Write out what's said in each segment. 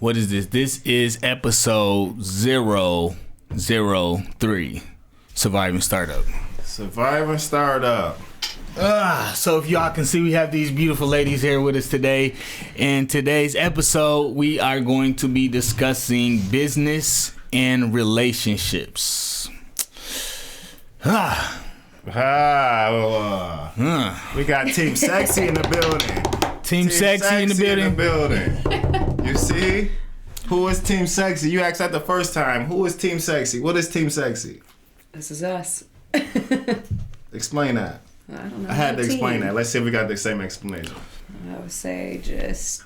What is this? This is episode 003, Surviving Startup. Surviving Startup. So if y'all can see, we have these beautiful ladies here with us today. In today's episode, we are going to be discussing business and relationships. We got Team Sexy in the building. Team Sexy in the building. You see? Who is Team Sexy? You asked that the first time. Who is Team Sexy? What is Team Sexy? This is us. Explain that. I don't know. I had to explain that. Let's see if we got the same explanation. I would say just,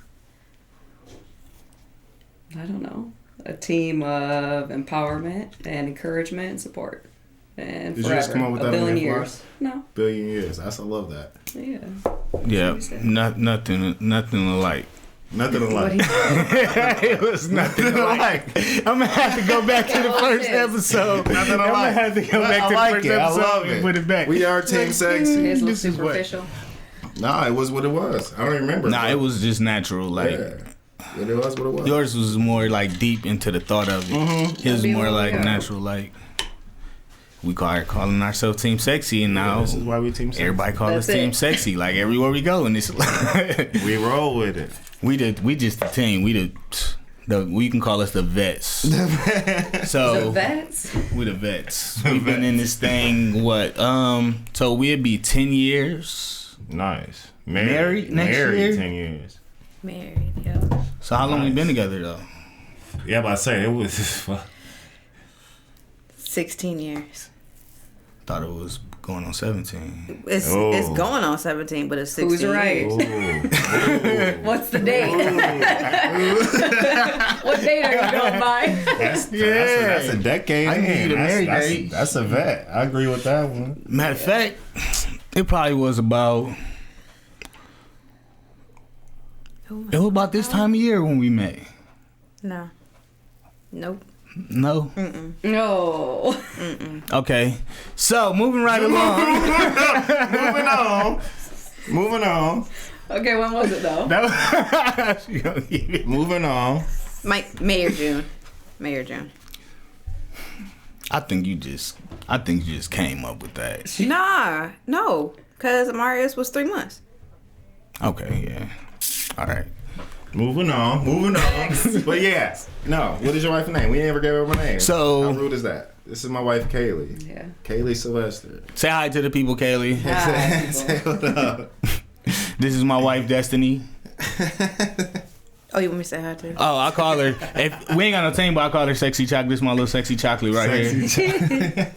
I don't know, a team of empowerment and encouragement and support. And Did forever. you just come up with a that billion in your years? No. Billion years. I love that. Yeah. Yeah, nothing alike. Nothing alike. It was nothing alike. I'm gonna have to go back to the first episode. Nothing I'm gonna alike. have to go back to the first episode I love and put it back. We are Team Sexy. It's a little This is what- superficial. Nah, it was what it was. I don't remember. Nah, it was just natural. Like Yeah. It was what it was. yours was more like deep into the thought of it. His was more like natural. Like we calling ourselves Team Sexy, and now This is why we Team Sexy. everybody calls us That's Team it. Sexy. Like everywhere we go, and it's like We roll with it. we just the team. We can call us the vets. So The vets? we the vets. We've been in this thing so we'll be 10 years. Nice. Married next Married year? 10 years. Married, yeah. So how long we Nice. been together though? Yeah, but I say it was. 16 years. Thought it was going on 17. It's Oh. it's going on 17, but it's 16. Who's right? Ooh. What's the date? What date are you going by? That's a decade. I can give you the married date. That's a vet. I agree with that one. Matter of fact, it probably was about this time of year when we met. No. Nope. No? No. Okay. So moving right along. Moving on. Okay, when was it though? She gonna give it- Moving on. May or June. May or June. I think you just came up with that. Nah. No. Because Marius was 3 months. Okay, yeah. All right. Moving on. But yeah. No. What is your wife's name? We never gave her my name. So- how rude is that? This is my wife, Kaylee. Yeah. Kaylee Sylvester. Say hi to the people, Kaylee. Hi, Say what up. This is my wife, Destiny. Oh, you want me to say hi too? Oh, I call her. If we ain't got no team, but I call her Sexy Chocolate. This is my little Sexy Chocolate right here.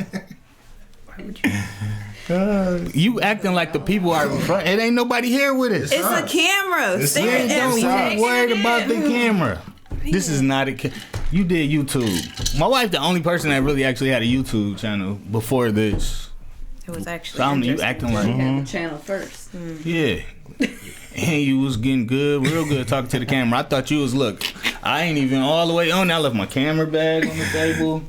You acting like the people are in front. It ain't nobody here with us. It's a camera. It's Staring us. at Don't me. It's be worried about the camera. This is not a. You did YouTube. My wife, the only person that really actually had a YouTube channel before this. It was actually. So I'm you interesting. acting like You had the channel first. yeah. And you was getting good, real good talking to the camera. I thought you was look. I ain't even all the way on. I left my camera bag on the table.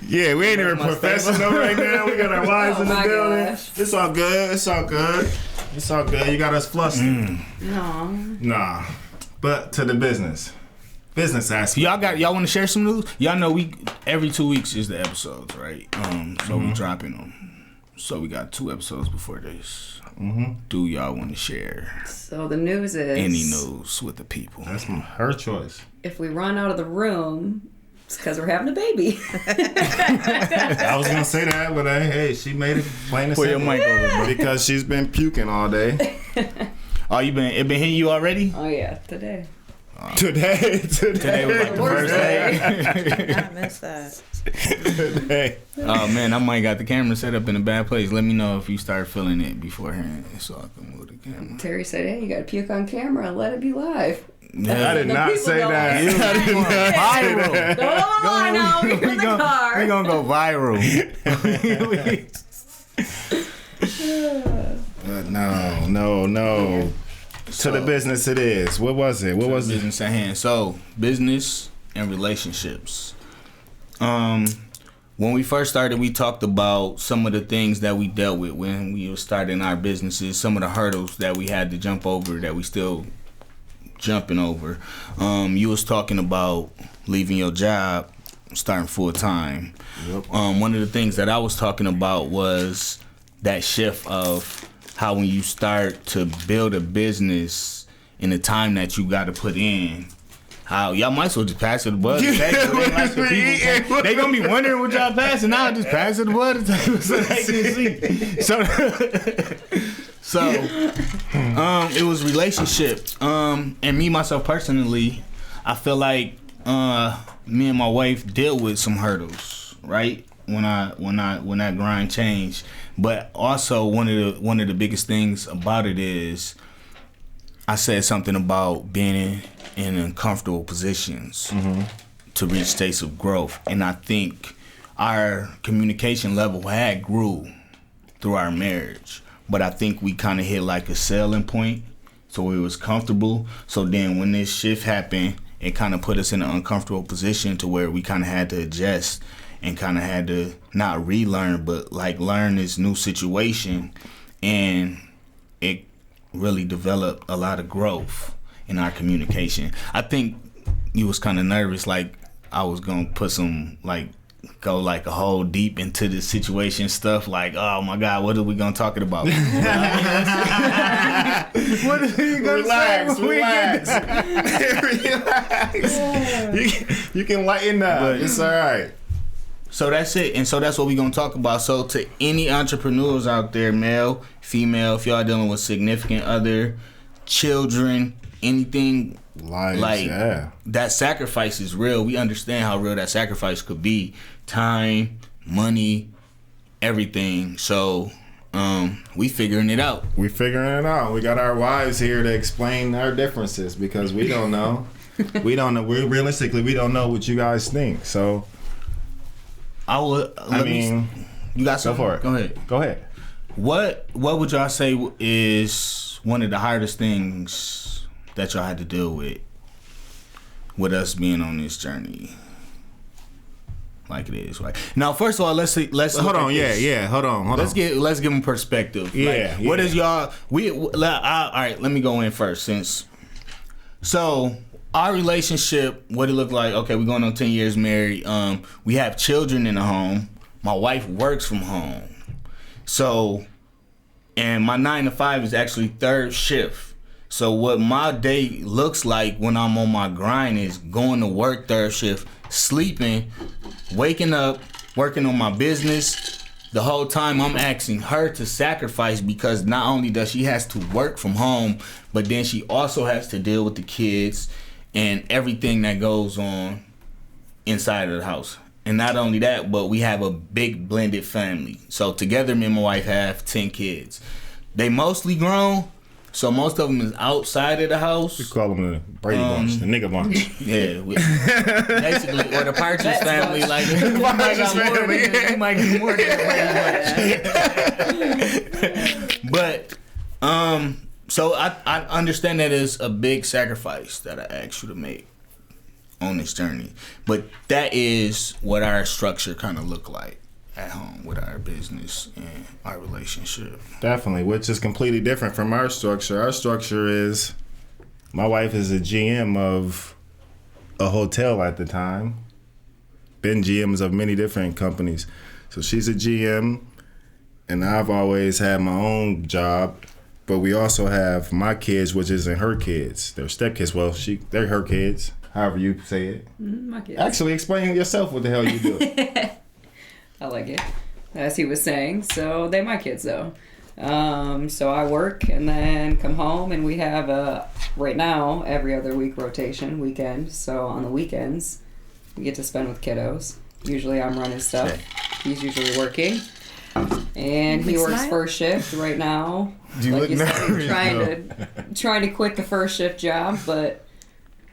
Yeah, we ain't even my professional right now. We got our wives Oh in the my building. gosh. It's all good. It's all good. It's all good. You got us flustered. No. Nah. But to the business aspect. Y'all want to share some news? Y'all know we every 2 weeks is the episodes, right? So we dropping them. So we got 2 episodes before this. Do y'all want to share So the news is any news with the people? That's her choice. if we run out of the room, it's because we're having a baby. I was gonna say that, but hey, she made it plain and Put your simple. mic over, bro. Because she's been puking all day. Oh, it been hitting you already? Oh yeah, today. Today Today was like the first day. I missed that. Today. Oh man, I might got the camera set up in a bad place. Let me know if you start feeling it beforehand, so I can move the camera. Terry said, "Hey, you got to puke on camera and let it be live." I did The not people say don't that. like I did not say Viral. that. Oh, I know. You're in the car. We gonna go viral. No. To the business it is. What was it? What was it? Business at hand. So business and relationships. When we first started, we talked about some of the things that we dealt with when we were starting our businesses, some of the hurdles that we had to jump over that we still jumping over. You was talking about leaving your job, starting full time. Yep. One of the things that I was talking about was that shift of how when you start to build a business and the time that you got to put in, how y'all might as well just pass it the bud. They gonna be wondering what y'all passing now. Just pass it the bud so they can see. So it was relationship. And me myself personally, I feel like me and my wife dealt with some hurdles, right? When that grind changed. But also one of the biggest things about it is I said something about being in uncomfortable positions to reach states of growth. And I think our communication level had grew through our marriage. But I think we kind of hit like a selling point, so it was comfortable. So then when this shift happened, it kind of put us in an uncomfortable position to where we kind of had to adjust and kind of had to not relearn, but like learn this new situation. And it really developed a lot of growth in our communication. I think you was kind of nervous, like I was gonna put some go like a whole deep into the situation stuff, like, oh my God, what are we gonna talk about? What are we gonna Relax. You can lighten up. But it's all right. So that's it, and so that's what we're gonna talk about. So to any entrepreneurs out there, male, female, if y'all dealing with significant other, children, anything like that, sacrifice is real. We understand how real that sacrifice could be. Time, money, everything. So we figuring it out. We got our wives here to explain our differences because we don't know. We realistically, we don't know what you guys think. So You got something? Go for it. Go ahead. What would y'all say is one of the hardest things that y'all had to deal with us being on this journey? Like it is, right? Now, first of all, let's hold on. Hold on. Let's give them perspective. Yeah. What is y'all? All right. Let me go in first. So our relationship, what it looked like. Okay, we're going on 10 years married. We have children in the home. My wife works from home. So, and my 9 to 5 is actually third shift. So what my day looks like when I'm on my grind is going to work third shift, sleeping, waking up, working on my business. The whole time I'm asking her to sacrifice because not only does she has to work from home, but then she also has to deal with the kids and everything that goes on inside of the house. And not only that, but we have a big blended family. So together, me and my wife have 10 kids. They mostly grown. So most of them is outside of the house. We call them the Brady Bunch, the nigga bunch. Yeah, basically, or the Partridge family. Like, we might get more than the Brady Bunch. But, so I understand that it's a big sacrifice that I asked you to make on this journey. But that is what our structure kind of look like at home with our business and our relationship. Definitely, which is completely different from our structure. Our structure is, my wife is a GM of a hotel at the time. Been GMs of many different companies. So she's a GM, and I've always had my own job. But we also have my kids, which isn't her kids. They're stepkids. Well, they're her kids, however you say it. My kids. Actually, explain yourself what the hell you do. I like it, as he was saying. So they're my kids, though. So I work and then come home, and we have right now every other week rotation weekend. So on the weekends, we get to spend with kiddos. Usually I'm running stuff. He's usually working, and he works first shift right now. Do you like look nervous? Trying to quit the first shift job, but.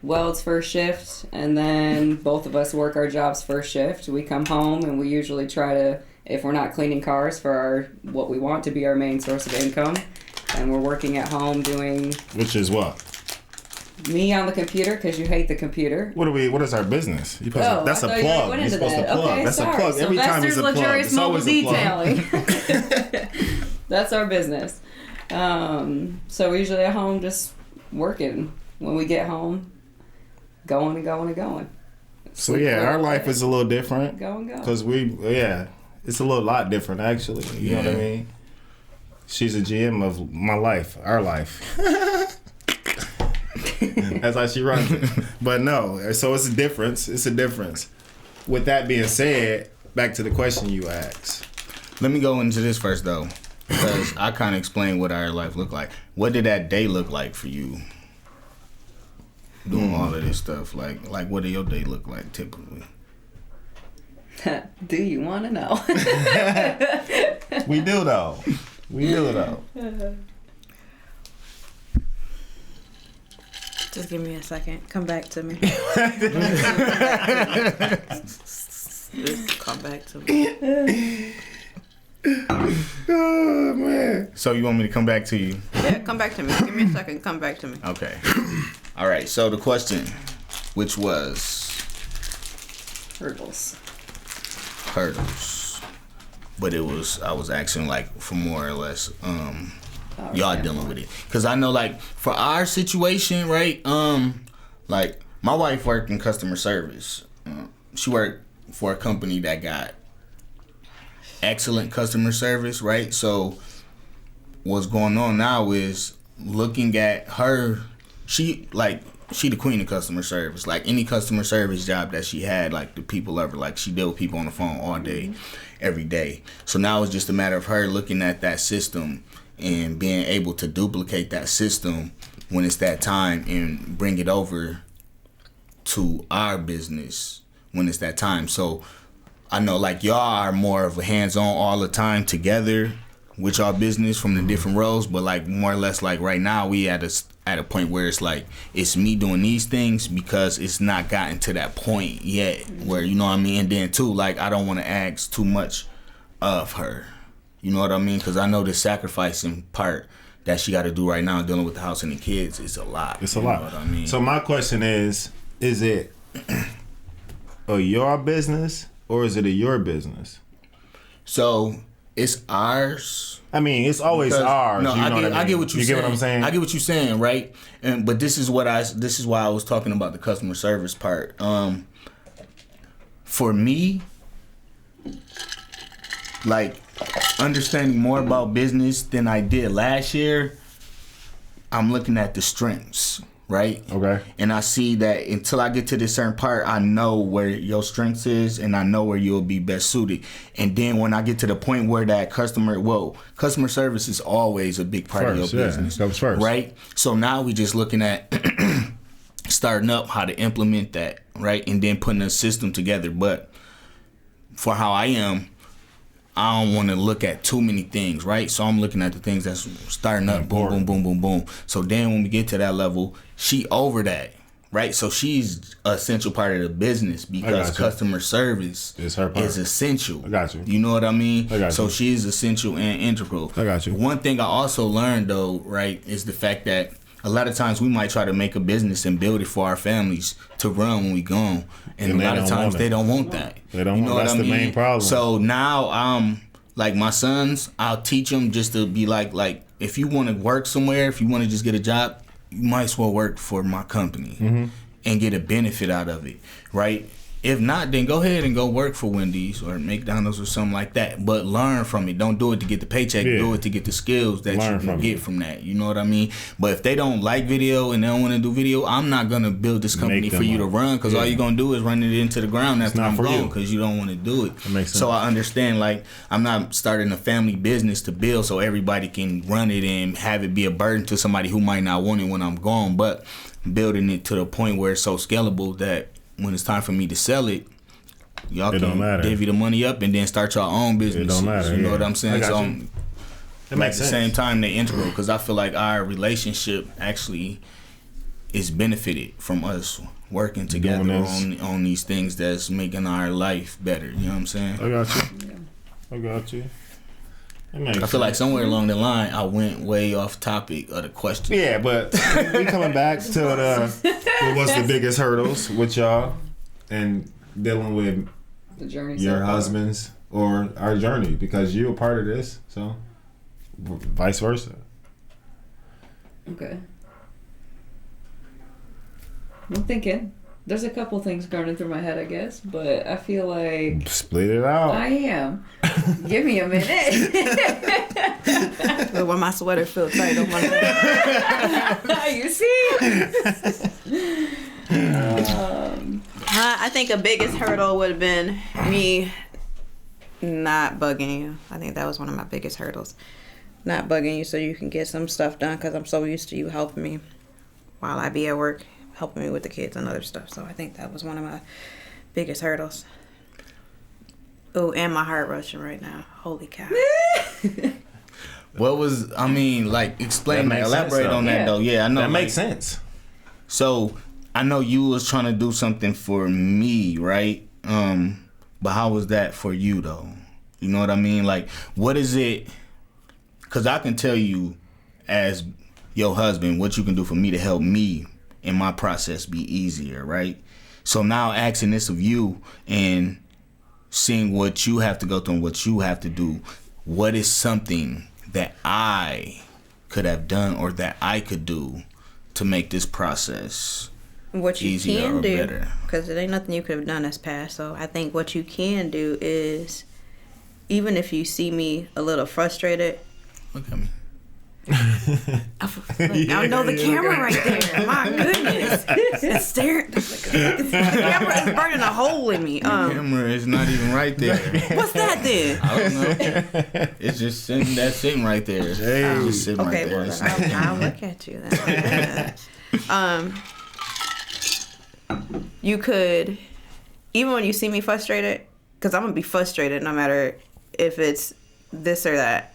Weld's first shift, and then both of us work our jobs first shift. We come home, and we usually try to, if we're not cleaning cars for what we want to be our main source of income, and we're working at home doing... Which is what? Me on the computer, because you hate the computer. What is our business? That's a plug. You're supposed to plug. Okay, that's sorry. a plug. Every time it's a plug. Luxurious It's Mobile always a plug. Detailing. That's our business. So we're usually at home just working when we get home, going and going and going. So yeah, our life is a little different. Go and go. Because it's a lot different actually. You know what I mean? She's a GM of my life, our life. That's how she runs it. But no, so it's a difference. It's a difference. With that being said, back to the question you asked. Let me go into this first though, because I kind of explained what our life looked like. What did that day look like for you? Doing all of this stuff, like what did your day look like typically? Do you want to know? We do though. Just give me a second. Come back to me. Just come back to me. Oh man. So you want me to come back to you? Yeah, come back to me. Give me a second. Come back to me. Okay. All right. So the question, which was Hurdles. but I was asking like for more or less y'all yeah. dealing with it, because I know like for our situation, right? Like my wife worked in customer service. She worked for a company that got excellent customer service, right? So what's going on now is looking at her. She the queen of customer service. Like any customer service job that she had, like the people love her. Like she dealt with people on the phone all day, every day. So now it's just a matter of her looking at that system and being able to duplicate that system when it's that time and bring it over to our business when it's that time. So I know like y'all are more of a hands-on all the time together with y'all business from the different roles, but like more or less like right now we at a point where it's like it's me doing these things because it's not gotten to that point yet where, you know what I mean. And then too, like I don't want to ask too much of her, you know what I mean, because I know the sacrificing part that she got to do right now dealing with the house and the kids is a lot. It's a lot. Know what I mean? So my question is it a your business or is it a your business? So it's ours. I mean, it's always Because- ours. No, you know what I I get what you're you saying. get what I'm saying? I get what you're saying, right? But this is why I was talking about the customer service part. For me, like understanding more about business than I did last year, I'm looking at the strengths, right? Okay. And I see that until I get to this certain part, I know where your strengths is and I know where you'll be best suited. And then when I get to the point where that customer service is always a big part of your business. Comes first. Right? So now we just looking at starting up how to implement that, right? And then putting a system together. But for how I am, I don't want to look at too many things, right? So I'm looking at the things that's starting up, boom, boom, boom, boom, boom. So then when we get to that level, she over that, right? So she's an essential part of the business because customer service It's her part. is essential. I got you. You know what I mean? I got So you. she's essential and integral. I got you. One thing I also learned though, right, is the fact that a lot of times we might try to make a business and build it for our families to run when we gone. And a they lot of don't times want it. they don't want that. They don't You want- know what that's I the mean? main problem. So now like my sons, I'll teach them just to be like if you want to work somewhere, if you want to just get a job, you might as well work for my company and get a benefit out of it, right? If not, then go ahead and go work for Wendy's or McDonald's or something like that. But learn from it. Don't do it to get the paycheck. Yeah. Do it to get the skills that Learn you can from get it. from that. You know what I mean? But if they don't like video and they don't want to do video, I'm not going to build this company Make for them you to up. run because all Yeah. you're going to do is run it into the ground after not I'm for gone you. because you don't want to do it. That makes sense. So I understand, like, I'm not starting a family business to build so everybody can run it and have it be a burden to somebody who might not want it when I'm gone, but building it to the point where it's so scalable that when it's time for me to sell it, y'all It don't can matter. divvy the money up and then start your own business. don't matter, You know yeah. what I'm I saying? got So you. I'm- That at makes the sense. same time, they integral because I feel like our relationship actually is benefited from us working together this. on these things that's making our life better. You know what I'm saying? I got you. I got you. That makes I feel like sense. somewhere along the line, I went way off topic of the question. Yeah, but we coming back to what's the biggest hurdles with y'all and dealing with The journey. your so far. husbands or our journey because you're a part of this, so vice versa. Okay. I'm thinking. There's a couple things running through my head, I guess, but I feel like Split it out. I am. Give me a minute. When my sweater feel tight on my neck. You see? I think the biggest hurdle would have been me not bugging you. I think that was one of my biggest hurdles. Not bugging you so you can get some stuff done because I'm so used to you helping me while I be at work, helping me with the kids and other stuff. So I think that was one of my biggest hurdles. Oh, and my heart rushing right now. Holy cow. What was, I mean, like, explain That that, makes elaborate sense, on that, though. though. Yeah, I know. That like, makes sense. So, I know you was trying to do something for me, right? But how was that for you, though? You know what I mean? Like, what is it? Because I can tell you, as your husband, what you can do for me to help me in my process be easier, right? So now asking this of you and seeing what you have to go through and what you have to do, what is something that I could have done or that I could do to make this process What you easier can or do, better? because there ain't nothing you could have done that's past. So I think what you can do is, even if you see me a little frustrated, Look at me. I know the camera right there. My goodness, it's staring. The camera is burning a hole in me. Camera is not even right there. What's that then? I don't know. It's just sitting right there. It's just sitting Okay, right there. well It's then I'll look at you then. You could, even when you see me frustrated, because I'm gonna be frustrated no matter if it's this or that.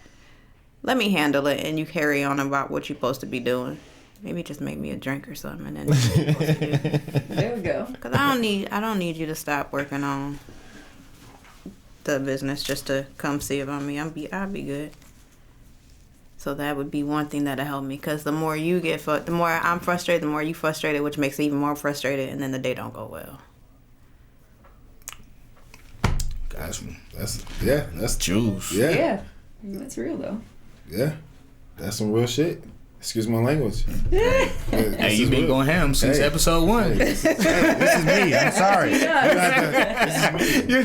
Let me handle it, and you carry on about what you're supposed to be doing. Maybe just make me a drink or something, and then do what you're supposed to do. There we go. Because I don't need you to stop working on the business just to come see about me. I'll be good. So that would be one thing that'll help me. Because the more you get, the more I'm frustrated, the more you frustrated, which makes it even more frustrated, and then the day don't go well. Got you. That's Juice. Yeah. That's real, though. Yeah, that's some real shit. Excuse my language. Hey, you been going ham since Hey. episode 1. This is me. I'm sorry. You're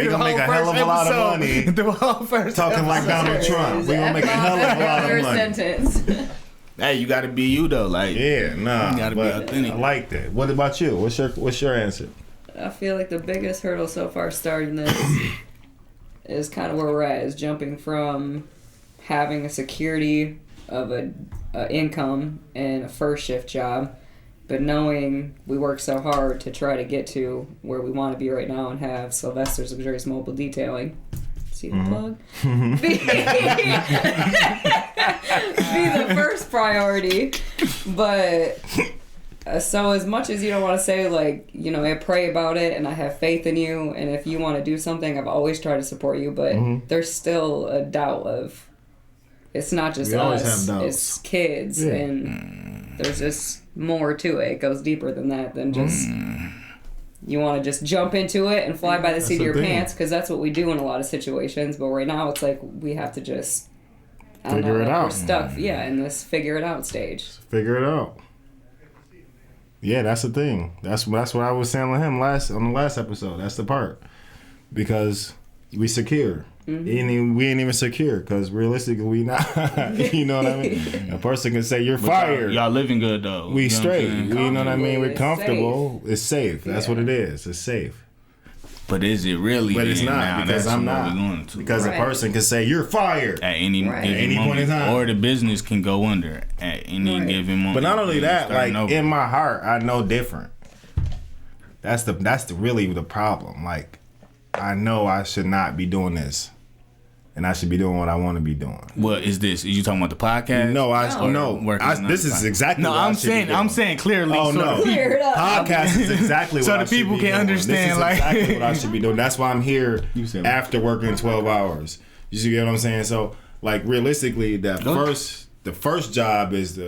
gonna make a hell of a lot of money. The whole first Talking like Donald Trump. We're gonna make a hell of a lot of money. Sentence. Hey, you gotta be you though. Like, Yeah, nah. You gotta be but authentic. I like that. What about you? What's your answer? I feel like the biggest hurdle so far starting this is kind of where we're at, is jumping from having a security of a income and a first shift job, but knowing we work so hard to try to get to where we want to be right now and have Sylvester's Luxurious Mobile Detailing. See the plug? Be the first priority. But so as much as you don't want to say, like, you know, I pray about it and I have faith in you, and if you want to do something, I've always tried to support you, but there's still a doubt of, it's not just We always us, have doubts. it's kids, Yeah. and there's just more to it. It goes deeper than that, than just, you want to just jump into it and fly by the seat of the your thing. pants, because that's what we do in a lot of situations, but right now it's like we have to just, I don't Figure know, it like out. we're stuck, in this figure it out stage. Figure it out. Yeah, that's the thing. That's what I was saying with him on the last episode. That's the part, because we secure. Mm-hmm. We ain't even secure, because realistically we not. You know what I mean? A person can say you're but fired. Y'all living good though. We You know what I'm straight. saying? You know what I mean? We're It's comfortable. It's safe. That's Yeah. what it is. It's safe. But is it really? But it's then? not, Now, because that's I'm what not. we're going to. Because Right. a person can say you're fired. At any Right. given Any point in moment, time. or the business can go under at any Right. given moment. But not only You that, like starting over. in my heart, I know different. That's really the problem. Like, I know I should not be doing this, and I should be doing what I want to be doing. What is this? Are you talking about the podcast? No, No. This is exactly. No, what I I'm should be saying. doing. I'm saying clearly. Oh so no! the people- Clear it up. Podcast is exactly So what the I should people be can doing. understand, This is like- exactly what I should be doing. That's why I'm here You said- after working 12 hours. You see what I'm saying? So, like, realistically, the Go. first job is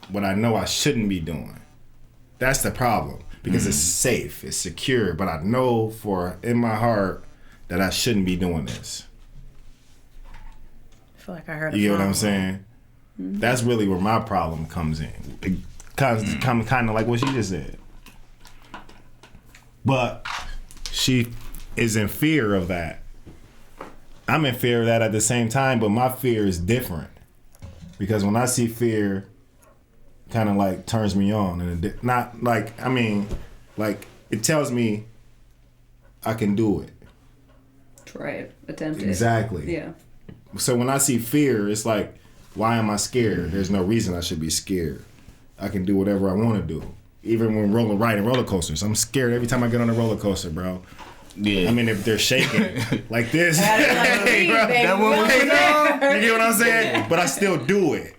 what I know I shouldn't be doing. That's the problem, because it's safe, it's secure, but I know in my heart that I shouldn't be doing this. I feel like I heard. You get what I'm saying? That's really where my problem comes in. kind of like what she just said. But she is in fear of that. I'm in fear of that at the same time, but my fear is different. Because when I see fear, kind of like turns me on. And not like, I mean, like it tells me I can do it. Try it. Attempt it. Exactly. Yeah. So when I see fear, it's like, why am I scared? There's no reason I should be scared. I can do whatever I want to do. Even when riding roller coasters. I'm scared every time I get on a roller coaster, bro. Yeah. I mean, if they're shaking like this. That one was You get what I'm saying? But I still do it.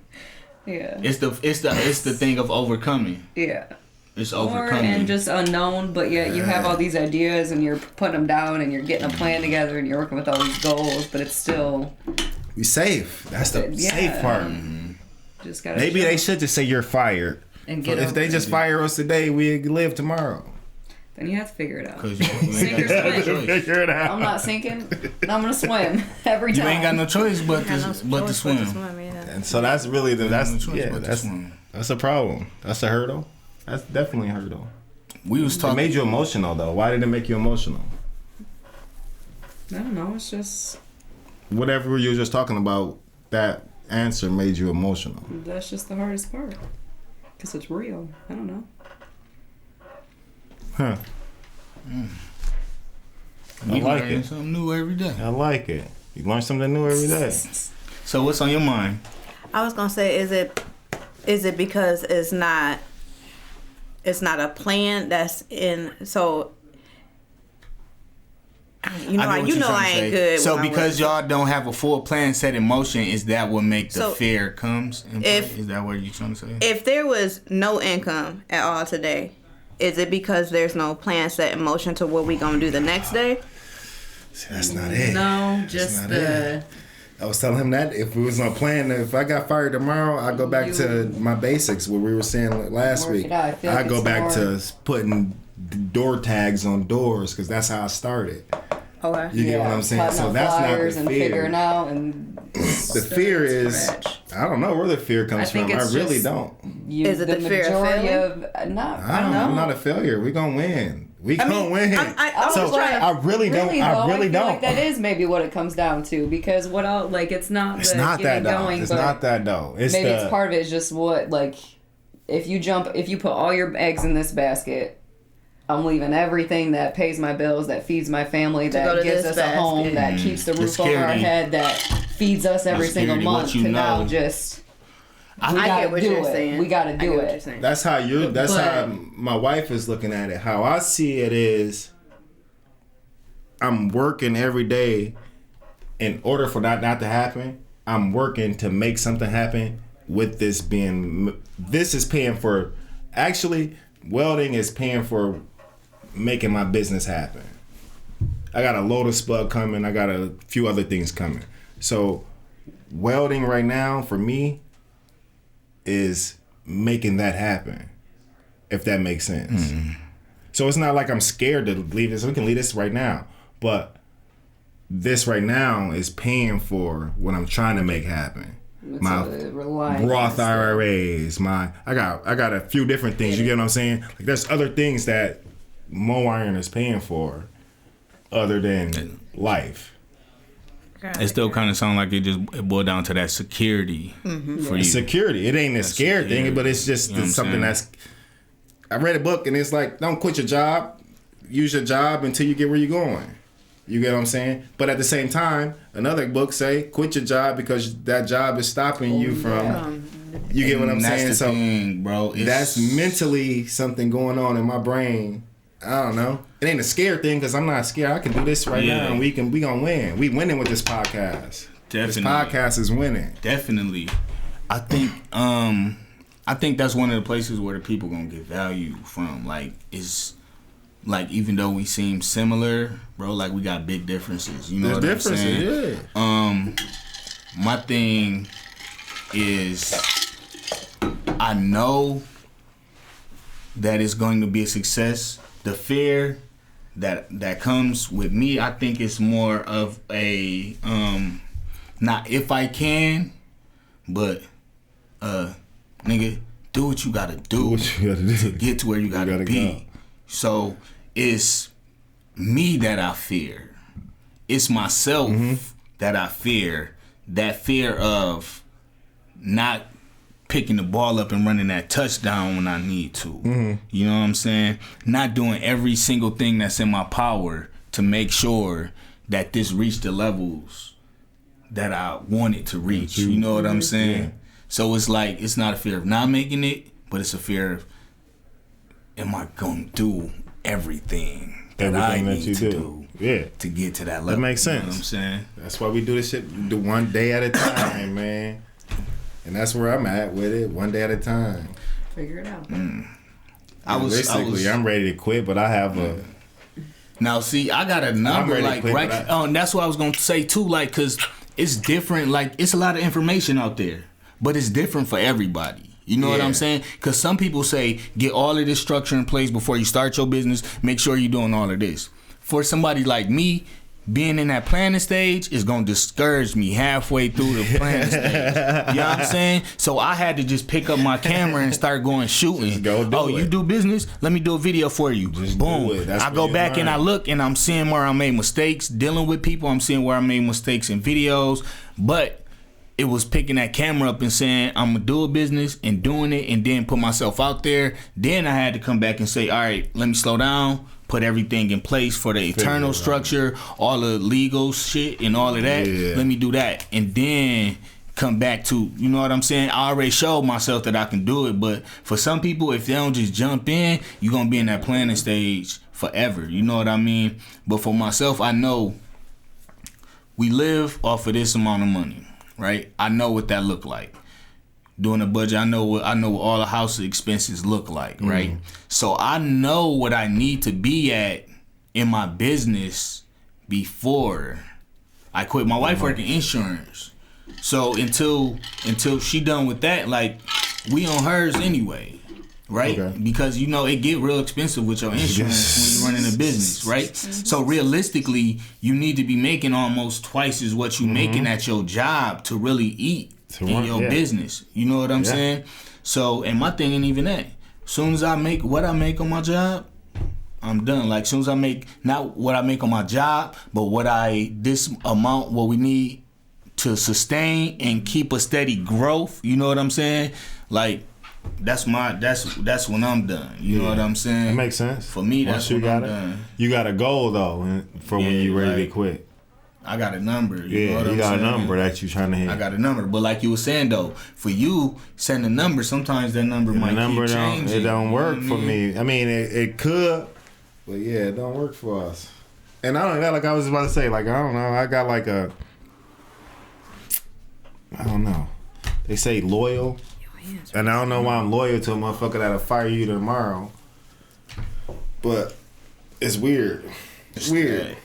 Yeah. It's the thing of overcoming. Yeah. It's Or overcoming. and just unknown, but yet you have all these ideas and you're putting them down and you're getting a plan together and you're working with all these goals, but it's still We safe. That's the Yeah. safe part. just gotta. Maybe they jump should just say you're fired. and So get if over they it. just fire us today, we live tomorrow. Then you have to figure it out. Because you Sink ain't or got no swim. choice. Figure it out. I'm not sinking. I'm gonna swim every You time. ain't got no choice but Had no to choice swim. yeah. And so that's really No choice but to that's swim. that's a problem. That's a hurdle. That's definitely a hurdle. We was It talking. made you emotional though. Why did it make you emotional? I don't know. It's just Whatever you were just talking about, that answer made you emotional. that's just the hardest part because it's real. I don't know. Huh. We I like learning it. something new every day. I like it. You learn something new every day. So what's on your mind? I was gonna say, is it because it's not a plan that's in, so you know I get what you're I trying to ain't say. good. So when I because work. y'all don't have a full plan set in motion, is that what make the So, fear comes in play? if- Is that what you're trying to say? If there was no income at all today, is it because there's no plan set in motion to what we gonna do the next day? See, that's not it. No, just not the. I was telling him that if we was on plan, if I got fired tomorrow, I go back to my basics. What we were saying last Work week. it out. I feel like I go it's back more- to putting door tags on doors because that's how I started. Okay. You get what I'm saying? cutting So out that's not flyers the and fear. figuring out and The fear is, scratch. I don't know where the fear comes I think from. I it's really just- don't. Is it the fear of majority failing? I don't know. I'm not a failure. We gonna win. We gonna win. I so was trying to- I really don't. I really feel don't. like that is maybe what it comes down to because what else? Like it's not. It's the not getting that though. going, It's but not that though. It's maybe the it's part of it. Is just what like if you put all your eggs in this basket. I'm leaving everything that pays my bills, that feeds my family, go that to gives this us a home, basket. that keeps the roof over our security. head, that feeds us every single security, what month. you To now know. just I gotta get what do you're it. saying. We gotta I do get what it. you're saying. That's how you're. That's But- how my wife is looking at it. How I see it is, I'm working every day. In order for that not to happen, I'm working to make something happen. With this being, this is paying for. Actually, welding is paying for making my business happen. I got a Lotus Spud coming. I got a few other things coming. So, welding right now for me is making that happen, if that makes sense. So it's not like I'm scared to leave this. We can leave this right now, but this right now is paying for what I'm trying to make happen. it's My a reliance. Roth IRAs, I got a few different things. You get what I'm saying? Like there's other things that Mo Iron is paying for, other than life. It still kind of sound like it boiled down to that security for you. Security. It ain't a scare security. thing, but it's just You know what I'm something saying? that's. I read a book and it's like, don't quit your job. Use your job until you get where you're going. You get what I'm saying? But at the same time, another book say, quit your job because that job is stopping you from. You get what I'm And that's saying? the So thing, bro. that's mentally something going on in my brain. I don't know. It ain't a scare thing because I'm not scared. I can do this right Yeah. now and we gonna win. We winning with this podcast. This Definitely. podcast is winning. Definitely. I think that's one of the places where the people gonna get value from. Like is like even though we seem similar, bro, like we got big differences. You know There's what I'm saying? differences, yeah. My thing is I know that it's going to be a success. The fear that comes with me, I think it's more of a not if I can, but nigga, do what you gotta do what you gotta do to get to where you gotta be. go. So it's me that I fear. It's myself that I fear. That fear of not picking the ball up and running that touchdown when I need to. You know what I'm saying? Not doing every single thing that's in my power to make sure that this reached the levels that I want it to reach. You know what I'm saying? Yeah. So it's like, it's not a fear of not making it, but it's a fear of, am I going to do everything that I need to do Yeah. to get to that level? That makes You know sense. what I'm saying? That's why we do this shit do one day at a time, man. And that's where I'm at with it, one day at a time. Figure it out. Basically, I'm ready to quit, but I have a... Now, see, I got a number, ready to like, quit, right? but Oh, and that's what I was going to say, too, like, because it's different. Like, it's a lot of information out there, but it's different for everybody. You know what I'm Yeah. saying? Because some people say, get all of this structure in place before you start your business. Make sure you're doing all of this. For somebody like me, being in that planning stage is going to discourage me halfway through the planning stage. You know what I'm saying? So I had to just pick up my camera and start going shooting. Just go do You it. do business? Let me do a video for you. Just Boom. do it. That's I what go you back and I learn. look and I'm seeing where I made mistakes dealing with people. I'm seeing where I made mistakes in videos. But it was picking that camera up and saying, I'm going to do a business and doing it and then put myself out there. Then I had to come back and say, all right, let me slow down, put everything in place for the eternal structure, all the legal shit and all of that. Yeah. Let me do that. And then come back to, you know what I'm saying? I already showed myself that I can do it. But for some people, if they don't just jump in, you're going to be in that planning stage forever. You know what I mean? But for myself, I know we live off of this amount of money. Right, I know what that look like. Doing a budget, I know what all the house expenses look like. Right, so I know what I need to be at in my business before I quit. My wife working insurance, so until she done with that, like we on hers anyway. Right, Okay. because you know it get real expensive with your insurance when you're running a business, right? So realistically, you need to be making almost twice as what you making at your job to really eat To in run, your yeah. business. You know what I'm saying? So, and my thing ain't even that. Soon as I make what I make on my job, I'm done. Like soon as I make not what I make on my job, but this amount what we need to sustain and keep a steady growth. You know what I'm saying? Like. That's when I'm done. You know what I'm saying? That makes sense. For me, that's when I'm done. You got a goal, though, for when Yeah, you ready like, to quit. I got a number. You know Yeah, what you I'm got saying? a number that you trying to hit. I got a number, but like you were saying though, for you setting a number, sometimes that number And might the number keep don't, changing. it don't you know work what I for mean? me. I mean, it could, but yeah, it don't work for us. And I don't know, like I was about to say, like I don't know, I got like I don't know. They say loyal, and I don't know why I'm loyal to a motherfucker that'll fire you tomorrow. But it's weird. It's weird.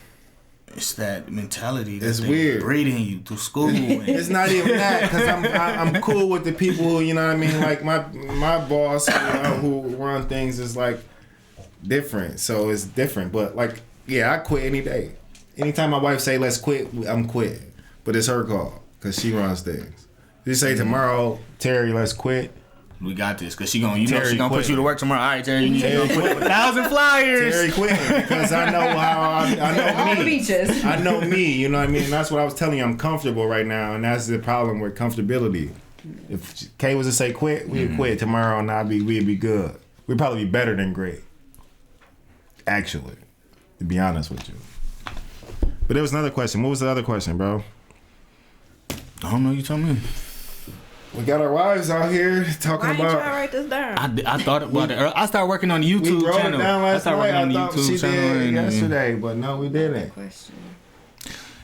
It's that mentality that It's they weird. breeding you through school. And It's not even that, because I'm cool with the people who, you know what I mean, like my boss who run things is like different, so it's different. But like, yeah, I quit any day. Anytime my wife say let's quit, I'm quitting. But it's her call, because she runs things. You say tomorrow, Terry, let's quit. we got this, cause she gonna Terry put quitting. you to work tomorrow. All right, Terry, you need to Terry go put up 1,000 flyers. Terry quitting, because I know how I know All the me. beaches. I know me, you know what I mean? That's what I was telling you. I'm comfortable right now, and that's the problem with comfortability. If Kay was to say quit, we'd quit tomorrow, and we'd be good. We'd probably be better than great. Actually, to be honest with you. But there was another question. What was the other question, bro? I don't know. You tell me. We got our wives out here talking Why ain't y'all about. write this down? I thought about it. I started working on the We YouTube wrote channel. it down I last started night. working on the I thought YouTube she channel. did and, yesterday, but no, we didn't. Question.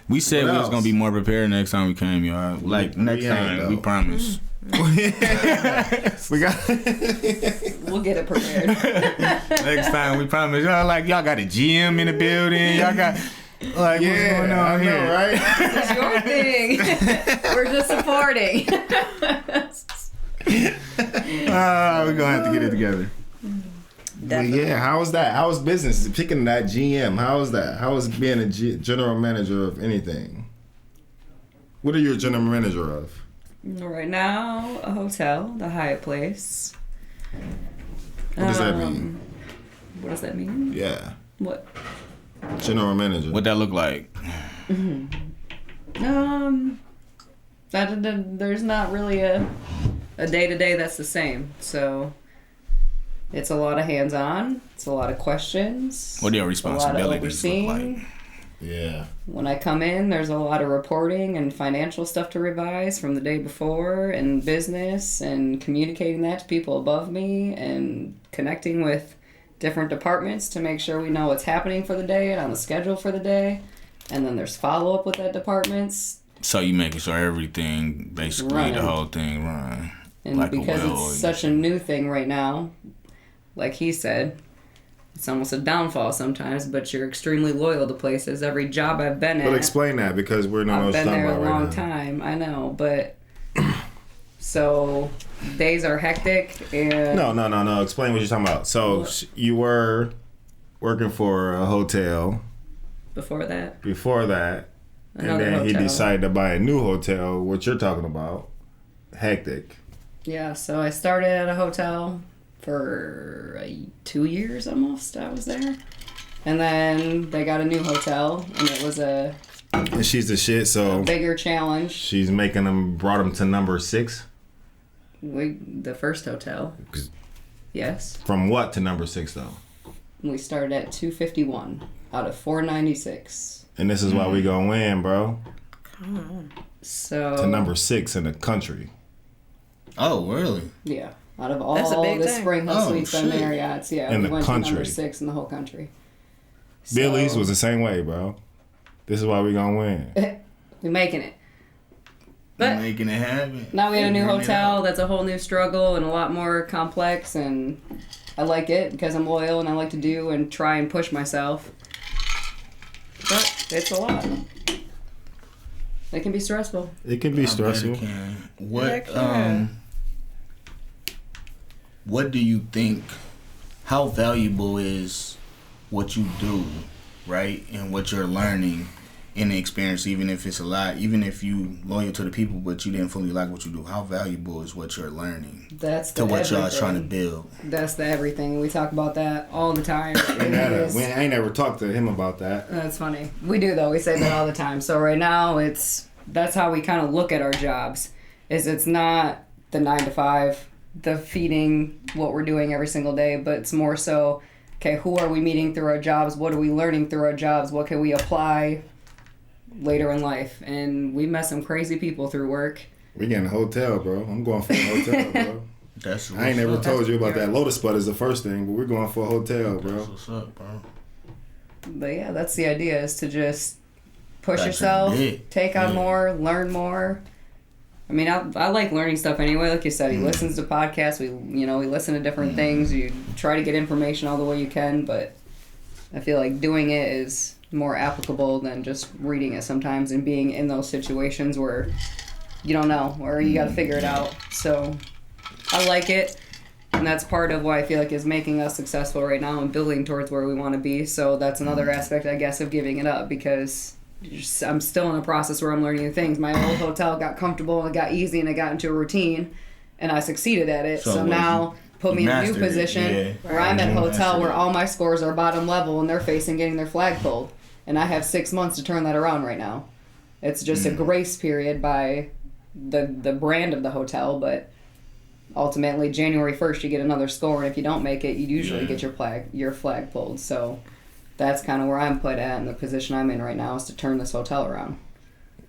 We said What we was else? gonna be more prepared next time we came, y'all. Like next ain't, time, though. we promise. We got. We'll get it prepared. Next time, we promise. Y'all got a GM in the building. Y'all got like what's going on I know, here? right? It's your thing. We're just supporting. We're gonna have to get it together. But yeah, how was that? How was business? Picking that GM, how was that? How was being a general manager of anything? What are you a general manager of? Right now, a hotel, the Hyatt Place. What does that mean? What does that mean? Yeah. What? General manager. What that look like? There's not really a day-to-day that's the same. So it's a lot of hands-on. It's a lot of questions. What are your responsibilities look like? overseeing. Yeah. When I come in, there's a lot of reporting and financial stuff to revise from the day before, and business, and communicating that to people above me, and connecting with different departments to make sure we know what's happening for the day and on the schedule for the day. And then there's follow-up with that departments. So you making sure everything, basically Running. the whole thing run. And like because it's such a new thing right now, like he said, it's almost a downfall sometimes, but you're extremely loyal to places. Every job I've been But at, explain that because we're not I've been talking there about a long right now. time. I know, but so days are hectic and No. Explain what you're talking about. So you were working for a hotel before that, before that, another and then he hotel. decided to buy a new hotel. What you're talking about? Hectic. Yeah, so I started at a hotel for 2 years almost. I was there, and then they got a new hotel, and it was a And she's the shit. So bigger challenge. she's making them. Brought him to number 6. The first hotel, 'Cause- yes. From what to number 6 though? We started at 251 out of 496. And this is why we gonna win, bro. So To number 6 in the country. Oh, really? yeah, out of all That's a big the thing. Spring Hill Oh, Suites and shit. Marriotts, yeah, In we the went to number country. 6 in the whole country. Billy's So, was the same way, bro. This is why we gonna win. we're making it. But Making it happen. now we have a new Figuring it hotel. out. That's a whole new struggle and a lot more complex, and I like it because I'm loyal and I like to do and try and push myself. But it's a lot. It can be stressful. It can be I bet stressful. it can. Yeah, What it can. what do you think, how valuable is what you do, right? And what you're learning in the experience, even if it's a lot, even if you loyal to the people but you didn't fully like what you do, how valuable is what you're learning That's the to what y'all everything. trying to build? That's the everything. We talk about that all the time. I ain't never talked to him about that. That's funny. We do though. We say that all the time. So right now, that's how we kind of look at our jobs. It's not the 9 to 5, the feeding what we're doing every single day, but it's more so, okay, who are we meeting through our jobs? What are we learning through our jobs? What can we apply later in life? And we met some crazy people through work. We getting a hotel, bro. I'm going for a hotel, bro. That's I ain't never told you about that. Lotus Spud is the first thing, but we're going for a hotel, bro. That's what's up, bro. But yeah, that's the idea, is to just push That's yourself, it. take on Yeah. more, learn more. I mean, I like learning stuff anyway. Like you said, he listens to podcasts. We listen to different things. You try to get information all the way you can, but I feel like doing it is more applicable than just reading it sometimes and being in those situations where you don't know or you got to figure it out. So I like it, and that's part of why I feel like is making us successful right now and building towards where we want to be. So that's another aspect, I guess, of giving it up, because I'm still in a process where I'm learning new things. My old hotel got comfortable and it got easy and I got into a routine and I succeeded at it. So So what, now put me in a new mastered it, position yeah. where I'm at a You hotel mastered where it. all my scores are bottom level and they're facing getting their flag pulled. And I have 6 months to turn that around right now. It's just a grace period by the brand of the hotel, but ultimately January 1st you get another score, and if you don't make it, you usually get your flag pulled. So that's kind of where I'm put at, and the position I'm in right now is to turn this hotel around.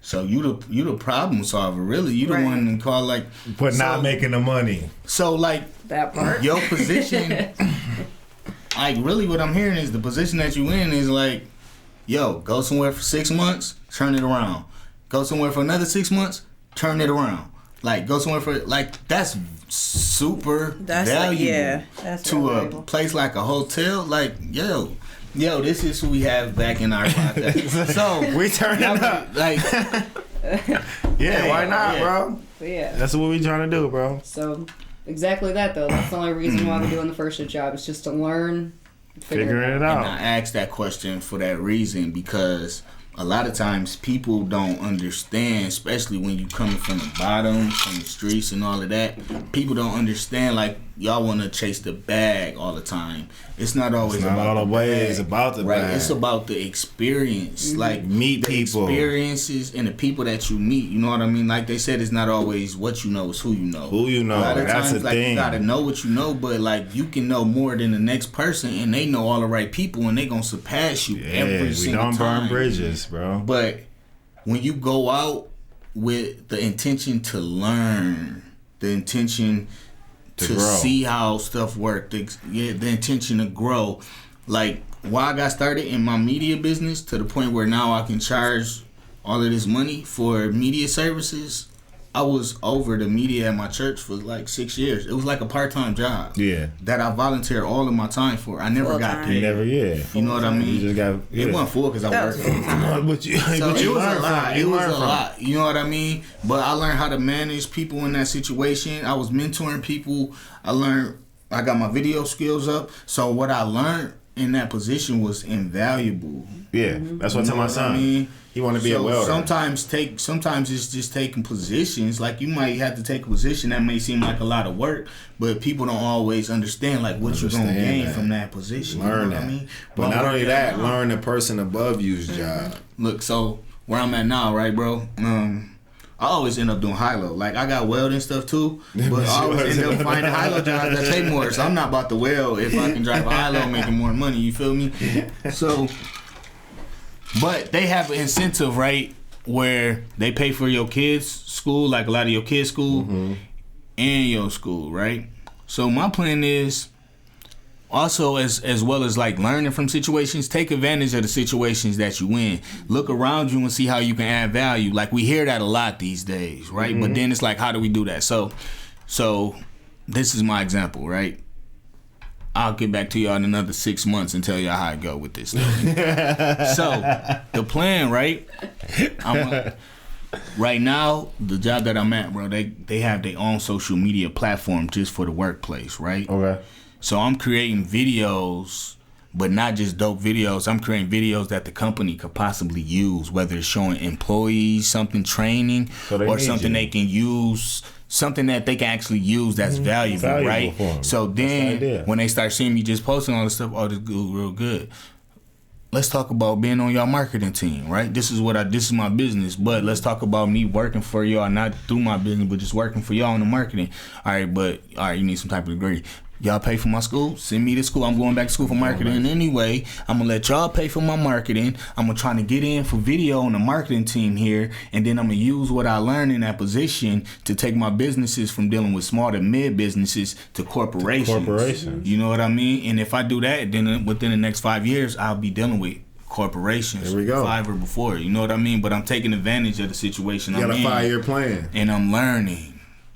So you the problem solver, really. You the Right. one that call like. But so, not making the money. So like That part. your position, like really what I'm hearing is the position that you in is like, yo, go somewhere for 6 months, turn it around. Go somewhere for another 6 months, turn it around. Like go somewhere for that's super valuable that's to real a valuable. place like a hotel. Like yo, this is who we have back in our podcast. So We turn it up. like Yeah, why not, Yeah. bro? But yeah. That's what we trying to do, bro. So exactly that though. That's the only reason why we're doing the first shift job. It's just to learn, Figuring it And out. I asked that question for that reason because a lot of times people don't understand, especially when you coming from the bottom, from the streets and all of that. People don't understand, like, y'all want to chase the bag all the time. It's not always Not about all the the way. bag, It's about the right? bag. It's about the experience, like Meet the people. experiences and the people that you meet. You know what I mean? Like they said, it's not always what you know, it's who you know. Who you know. A lot of That's times, the like, thing. you gotta know what you know, but like you can know more than the next person, and they know all the right people, and they gonna surpass you every we single don't time. burn bridges, bro. But when you go out with the intention to learn, the intention to grow. see how stuff work, the intention to grow, like why I got started in my media business to the point where now I can charge all of this money for media services. I was over the media at my church for like 6 years. It was like a part-time job. Yeah. That I volunteered all of my time for. I never got Full-time. paid. You never, yeah. You know what I mean? You just got, It wasn't full because I That worked. was full-time. But you, So but it you was a learn lot. from It was a lot. You know what I mean? But I learned how to manage people in that situation. I was mentoring people. I got my video skills up. So what I learned in that position was invaluable. Yeah, that's what I tell my You know son. I mean? He want to be a So welder. sometimes it's just taking positions. Like you might have to take a position that may seem like a lot of work, but people don't always understand like what you're gonna Understand gain that. from that position. Learn you know that. what I mean? But not only I'm that, working now. learn the person above you's job. Look, so where I'm at now, right, bro? I always end up doing high-low. Like, I got welding stuff, too. But I always end up finding high-low jobs that pay more. So I'm not about to weld if I can drive a high-low making more money. You feel me? So, but they have an incentive, right, where they pay for your kids' school, like a lot of your kids' school, and your school, right? So my plan is also, as well as like learning from situations, take advantage of the situations that you in. Look around you and see how you can add value. Like we hear that a lot these days, right? But then it's like, how do we do that? So this is my example, right? I'll get back to y'all in another 6 months and tell y'all how I go with this stuff. So the plan, right? Right now, the job that I'm at, bro, they have their own social media platform just for the workplace, right? Okay. So I'm creating videos, but not just dope videos. I'm creating videos that the company could possibly use, whether it's showing employees something, training, So they or need something you. they can use, something that they can actually use that's valuable, Valuable right? for 'em. So That's the then idea. when they start seeing me just posting all this stuff, oh, this good, real good. Let's talk about being on your marketing team, right? This is my business, but let's talk about me working for y'all, not through my business, but just working for y'all in the marketing. All right, you need some type of degree. Y'all pay for my school? Send me to school. I'm going back to school for marketing anyway. I'm going to let y'all pay for my marketing. I'm going to try to get in for video on the marketing team here. And then I'm going to use what I learned in that position to take my businesses from dealing with small to mid businesses to corporations. Corporations. You know what I mean? And if I do that, then within the next 5 years, I'll be dealing with corporations. There we go. 5 or before. You know what I mean? But I'm taking advantage of the situation You I'm got a in. 5-year plan. And I'm learning.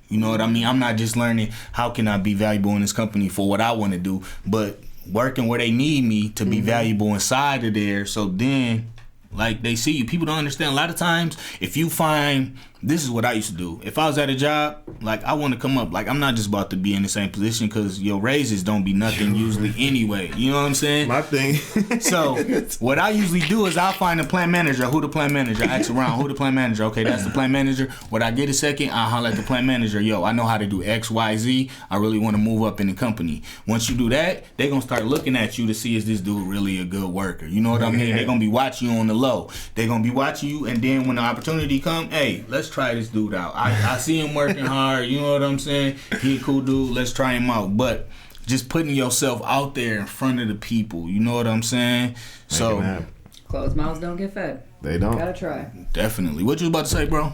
You know what I mean? I'm not just learning how can I be valuable in this company for what I want to do, but working where they need me to be valuable inside of there. So then, like, they see you. People don't understand. A lot of times, if you find, this is what I used to do. If I was at a job, like, I want to come up. Like, I'm not just about to be in the same position because your raises don't be nothing usually anyway. You know what I'm saying? My thing. So what I usually do is I'll find a plant manager. Who the plant manager? I ask around. Who the plant manager? Okay, that's the plant manager. When I get a second, I'll holler at the plant manager. Yo, I know how to do X, Y, Z. I really want to move up in the company. Once you do that, they're going to start looking at you to see is this dude really a good worker. You know what I mean? They're going to be watching you on the low. They're going to be watching you, and then when the opportunity come, hey, let's try this dude out. I see him working hard. You know what I'm saying? He a cool dude. Let's try him out. But just putting yourself out there in front of the people. You know what I'm saying? So Closed mouths don't get fed. They don't. Gotta try. definitely. What you was about to say, bro?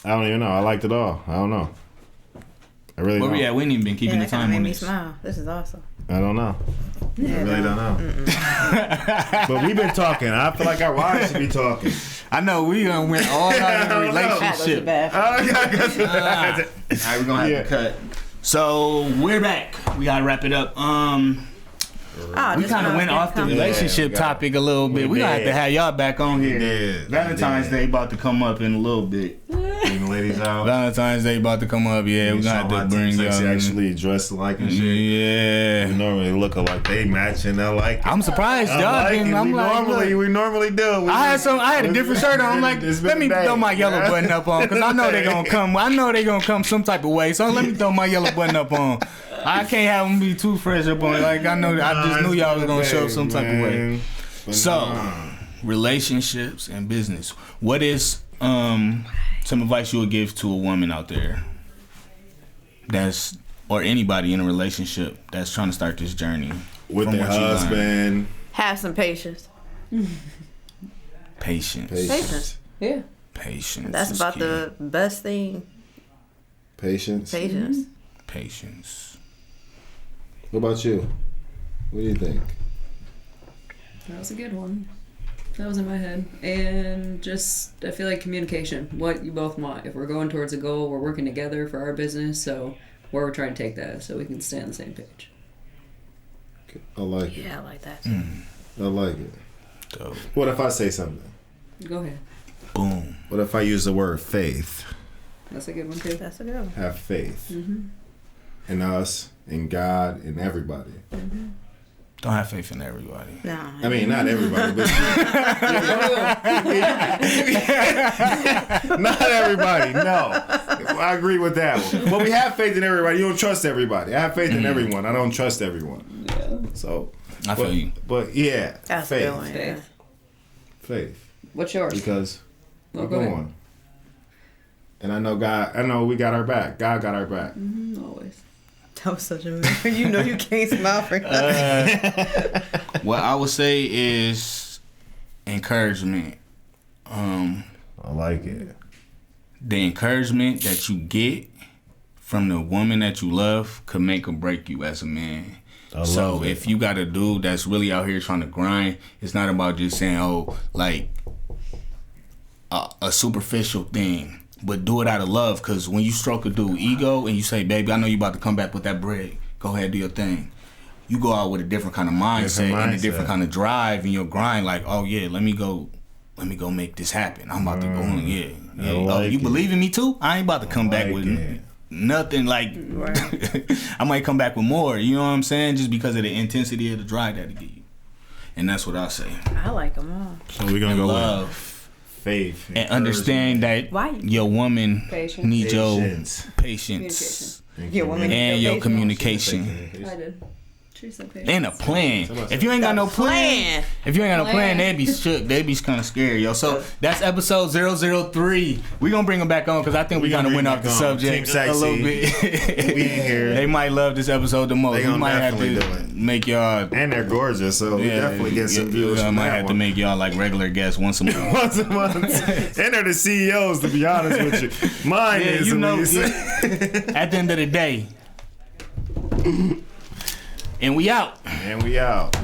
I don't even know. I liked it all. I don't know. I really Where don't. we at? We ain't even been keeping Yeah, the that kind time of on made me this. smile. This is awesome. I don't know. I really don't know. But we've been talking. I feel like our wives should be talking. I know we done went all out in the That was relationship. bad. Oh, yeah, All right, we're gonna have to cut. So we're back. We gotta wrap it up. Oh, We just kind of know went it's off the coming. relationship we got- topic a little bit. We gonna have to did. have y'all back on here. did. Valentine's Day about to come up in a little bit. Even later ladies out. Valentine's Day about to come up. Yeah, we're gonna have to bring y'all. Actually dressed alike and shit. Yeah. We normally look alike. They matching. I like it. I'm surprised y'all like didn't. it. I'm like, look. we normally do. I had a different shirt on. I'm like, let me throw my yellow button up on because I know they're gonna come. I know they're gonna come some type of way. So let me throw my yellow button up on. I can't have them be too fresh up on it. Like I know, I just knew y'all was gonna show some type of way. So, relationships and business. What is some advice you would give to a woman out there or anybody in a relationship that's trying to start this journey with their husband? Have some patience. Patience. Yeah. Patience. That's about the best thing. Patience. Patience. What about you? What do you think? That was a good one. That was in my head. And just, I feel like communication. What you both want. If we're going towards a goal, we're working together for our business. So where we're trying to take that so we can stay on the same page. I like it. Yeah, I like that. I like it. Dope. What if I say something? Go ahead. Boom. What if I use the word faith? That's a good one too. That's a good one. Have faith in us, in God, in everybody. Don't have faith in everybody. No. I mean, not everybody, but not everybody. No, I agree with that one. But we have faith in everybody. You don't trust everybody. I have faith in everyone. I don't trust everyone. Yeah. So I feel you. But yeah, That's faith. a good one. Yeah. Faith. What's yours? Because Well, we're go ahead. going. And I know God. I know we got our back. God got our back. Always. That was such a you know you can't smile for What I would say is encouragement. I like it. The encouragement that you get from the woman that you love could make or break you as a man. So if you got a dude that's really out here trying to grind, it's not about just saying, oh, like a superficial thing, but do it out of love. Because when you stroke a dude ego and you say, baby, I know you about to come back with that bread, go ahead, do your thing. You go out with a different kind of mindset and a different kind of drive in your grind. Like, oh yeah, let me go make this happen. I'm about to go on, yeah. Oh, you believe in me too? I ain't about to come back with nothing like. I might come back with more. You know what I'm saying? Just because of the intensity of the drive that it give you, and that's what I say. I like them all. So we're gonna And go love, with faith, and understand that your woman Patience. needs your Patience. patience Your woman and your communication. I did. She said patience. And a plan. If you ain't got no plan, they'd be shook. They'd be kind of scared, yo. So that's episode 003. We gonna bring them back on because I think we gonna gonna went bring off the back on. subject Team a little Sexy. bit. We in here. They might love this episode the most. They We gonna might have definitely to do it. make y'all. And they're gorgeous, so we definitely get some views. I from might that have to one. make y'all like regular guests once a month. Once a month. And they're the CEOs, to be honest with you. Mine Yeah, is. you know. Elise. At the end of the day. And we out. And we out.